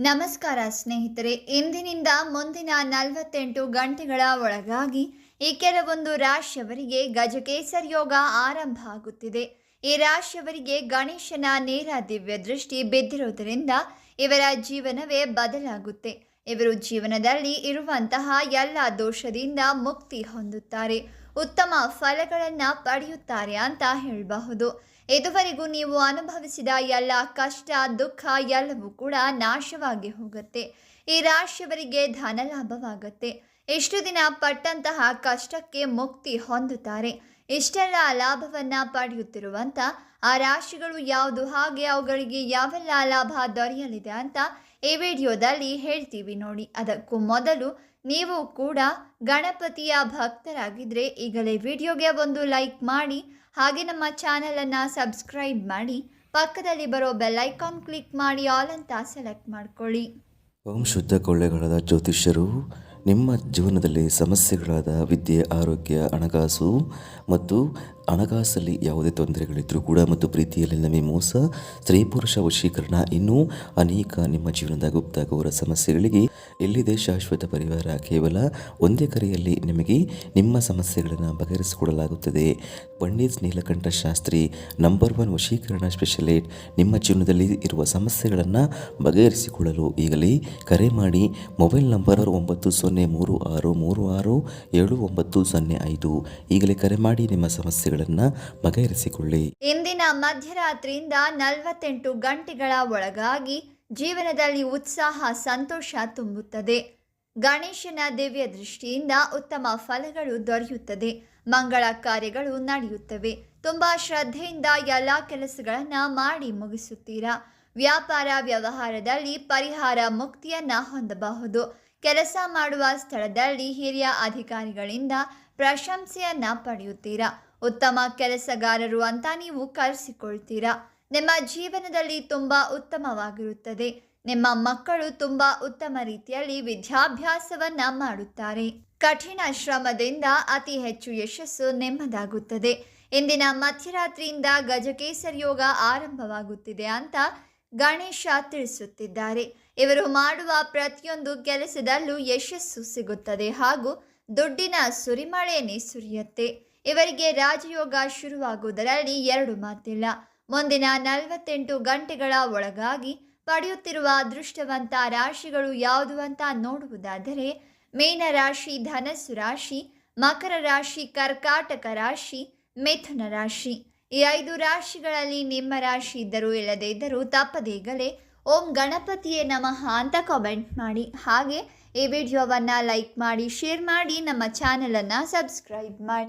ನಮಸ್ಕಾರ ಸ್ನೇಹಿತರೆ, ಇಂದಿನಿಂದ ಮುಂದಿನ 48 ಗಂಟೆಗಳ ಒಳಗಾಗಿ ಈ ಕೆಲವೊಂದು ರಾಶಿಯವರಿಗೆ ಗಜಕೇಸರಿ ಯೋಗ ಆರಂಭ ಆಗುತ್ತಿದೆ. ಈ ರಾಶಿಯವರಿಗೆ ಗಣೇಶನ ನೇರ ದಿವ್ಯ ದೃಷ್ಟಿ ಬಿದ್ದಿರುವುದರಿಂದ ಇವರ ಜೀವನವೇ ಬದಲಾಗುತ್ತೆ. ಇವರು ಜೀವನದಲ್ಲಿ ಇರುವಂತಹ ಎಲ್ಲ ದೋಷದಿಂದ ಮುಕ್ತಿ ಹೊಂದುತ್ತಾರೆ, ಉತ್ತಮ ಫಲಗಳನ್ನು ಪಡೆಯುತ್ತಾರೆ ಅಂತ ಹೇಳಬಹುದು. ಇದುವರೆಗೂ ನೀವು ಅನುಭವಿಸಿದ ಎಲ್ಲ ಕಷ್ಟ ದುಃಖ ಎಲ್ಲವೂ ಕೂಡ ನಾಶವಾಗಿ ಹೋಗುತ್ತೆ. ಈ ರಾಶಿಯವರಿಗೆ ಧನ ಲಾಭವಾಗುತ್ತೆ. ಇಷ್ಟು ದಿನ ಪಟ್ಟಂತಹ ಕಷ್ಟಕ್ಕೆ ಮುಕ್ತಿ ಹೊಂದುತ್ತಾರೆ. ಇಷ್ಟೆಲ್ಲ ಲಾಭವನ್ನ ಪಡೆಯುತ್ತಿರುವಂಥ ಆ ರಾಶಿಗಳು ಯಾವುದು, ಹಾಗೆ ಅವುಗಳಿಗೆ ಯಾವೆಲ್ಲ ಲಾಭ ದೊರೆಯಲಿದೆ ಅಂತ ಈ ವಿಡಿಯೋದಲ್ಲಿ ಹೇಳ್ತೀವಿ ನೋಡಿ. ಅದಕ್ಕೂ ಮೊದಲು ನೀವು ಕೂಡ ಗಣಪತಿಯ ಭಕ್ತರಾಗಿದ್ದರೆ ಈಗಲೇ ವಿಡಿಯೋಗೆ ಒಂದು ಲೈಕ್ ಮಾಡಿ, ಹಾಗೆ ನಮ್ಮ ಚಾನಲನ್ನು ಸಬ್ಸ್ಕ್ರೈಬ್ ಮಾಡಿ, ಪಕ್ಕದಲ್ಲಿ ಬರೋ ಬೆಲ್ ಐಕಾನ್ ಕ್ಲಿಕ್ ಮಾಡಿ ಆಲ್ ಅಂತ ಸೆಲೆಕ್ಟ್ ಮಾಡ್ಕೊಳ್ಳಿ. ಓಂ ಶುದ್ಧ ಕೊಳ್ಳೆಗಳಾದ ಜ್ಯೋತಿಷ್ಯರು ನಿಮ್ಮ ಜೀವನದಲ್ಲಿ ಸಮಸ್ಯೆಗಳಾದ ವಿದ್ಯೆ, ಆರೋಗ್ಯ, ಹಣಕಾಸು ಮತ್ತು ಹಣಕಾಸಲ್ಲಿ ಯಾವುದೇ ತೊಂದರೆಗಳಿದ್ದರೂ ಕೂಡ ಮತ್ತು ಪ್ರೀತಿಯಲ್ಲಿ ನಮಗೆ ಮೋಸ, ಸ್ತ್ರೀ ಪುರುಷ ವಶೀಕರಣ, ಇನ್ನೂ ಅನೇಕ ನಿಮ್ಮ ಜೀವನದ ಗುಪ್ತ ಘೋರ ಸಮಸ್ಯೆಗಳಿಗೆ ಎಲ್ಲಿದೆ ಶಾಶ್ವತ ಪರಿಹಾರ. ಕೇವಲ ಒಂದೇ ಕರೆಯಲ್ಲಿ ನಿಮಗೆ ನಿಮ್ಮ ಸಮಸ್ಯೆಗಳನ್ನು ಬಗೆಹರಿಸಿಕೊಡಲಾಗುತ್ತದೆ. ಪಂಡಿತ್ ನೀಲಕಂಠ ಶಾಸ್ತ್ರಿ ನಂಬರ್ 1 ವಶೀಕರಣ ಸ್ಪೆಷಲಿಸ್ಟ್. ನಿಮ್ಮ ಜೀವನದಲ್ಲಿ ಇರುವ ಸಮಸ್ಯೆಗಳನ್ನು ಬಗೆಹರಿಸಿಕೊಳ್ಳಲು ಈಗಲೇ ಕರೆ ಮಾಡಿ. Mobile number 9036367905. ಈಗಲೇ ಕರೆ ಮಾಡಿ ನಿಮ್ಮ ಸಮಸ್ಯೆಗಳನ್ನು ಬಗೆಹರಿಸಿಕೊಳ್ಳಿ. ಇಂದಿನ ಮಧ್ಯರಾತ್ರಿಯಿಂದ 48 ಗಂಟೆಗಳ ಒಳಗಾಗಿ ಜೀವನದಲ್ಲಿ ಉತ್ಸಾಹ, ಸಂತೋಷ ತುಂಬುತ್ತದೆ. ಗಣೇಶನ ದಿವ್ಯ ದೃಷ್ಟಿಯಿಂದ ಉತ್ತಮ ಫಲಗಳು ದೊರೆಯುತ್ತದೆ. ಮಂಗಳ ಕಾರ್ಯಗಳು ನಡೆಯುತ್ತವೆ. ತುಂಬಾ ಶ್ರದ್ಧೆಯಿಂದ ಎಲ್ಲ ಕೆಲಸಗಳನ್ನು ಮಾಡಿ ಮುಗಿಸುತ್ತೀರಾ. ವ್ಯಾಪಾರ ವ್ಯವಹಾರದಲ್ಲಿ ಪರಿಹಾರ ಮುಕ್ತಿಯನ್ನ ಹೊಂದಬಹುದು. ಕೆಲಸ ಮಾಡುವ ಸ್ಥಳದಲ್ಲಿ ಹಿರಿಯ ಅಧಿಕಾರಿಗಳಿಂದ ಪ್ರಶಂಸೆಯನ್ನ ಪಡೆಯುತ್ತೀರಾ. ಉತ್ತಮ ಕೆಲಸಗಾರರು ಅಂತ ನೀವು ಕರೆಸಿಕೊಳ್ತೀರಾ. ನಿಮ್ಮ ಜೀವನದಲ್ಲಿ ತುಂಬ ಉತ್ತಮವಾಗಿರುತ್ತದೆ. ನಿಮ್ಮ ಮಕ್ಕಳು ತುಂಬ ಉತ್ತಮ ರೀತಿಯಲ್ಲಿ ವಿದ್ಯಾಭ್ಯಾಸವನ್ನ ಮಾಡುತ್ತಾರೆ. ಕಠಿಣ ಶ್ರಮದಿಂದ ಅತಿ ಹೆಚ್ಚು ಯಶಸ್ಸು ನಿಮ್ಮದಾಗುತ್ತದೆ. ಇಂದಿನ ಮಧ್ಯರಾತ್ರಿಯಿಂದ ಗಜಕೇಸರಿ ಯೋಗ ಆರಂಭವಾಗುತ್ತಿದೆ ಅಂತ ಗಣೇಶ ತಿಳಿಸುತ್ತಿದ್ದಾರೆ. ಇವರು ಮಾಡುವ ಪ್ರತಿಯೊಂದು ಕೆಲಸದಲ್ಲೂ ಯಶಸ್ಸು ಸಿಗುತ್ತದೆ ಹಾಗೂ ದುಡ್ಡಿನ ಸುರಿಮಳೆಯೇ ಸುರಿಯುತ್ತೆ. ಇವರಿಗೆ ರಾಜಯೋಗ ಶುರುವಾಗುವುದರಲ್ಲಿ ಎರಡು ಮಾತಿಲ್ಲ. ಮುಂದಿನ 48 ಗಂಟೆಗಳ ಒಳಗಾಗಿ ಪಡೆಯುತ್ತಿರುವ ಅದೃಷ್ಟವಂತ ರಾಶಿಗಳು ಯಾವುದು ಅಂತ ನೋಡುವುದಾದರೆ, ಮೀನ ರಾಶಿ, ಧನಸ್ಸು ರಾಶಿ, ಮಕರ ರಾಶಿ, ಕರ್ಕಾಟಕ ರಾಶಿ, ಮಿಥುನ ರಾಶಿ. ಈ 5 ರಾಶಿಗಳಲ್ಲಿ ನಿಮ್ಮ ರಾಶಿ ಇದ್ದರೂ ಇಲ್ಲದೇ ಇದ್ದರೂ ತಪ್ಪದೇಗಲೇ ಓಂ ಗಣಪತಿಯೇ ನಮಃ ಅಂತ ಕಾಮೆಂಟ್ ಮಾಡಿ. ಹಾಗೆ ಈ ವಿಡಿಯೋವನ್ನು ಲೈಕ್ ಮಾಡಿ, ಶೇರ್ ಮಾಡಿ, ನಮ್ಮ ಚಾನಲನ್ನು ಸಬ್ಸ್ಕ್ರೈಬ್ ಮಾಡಿ.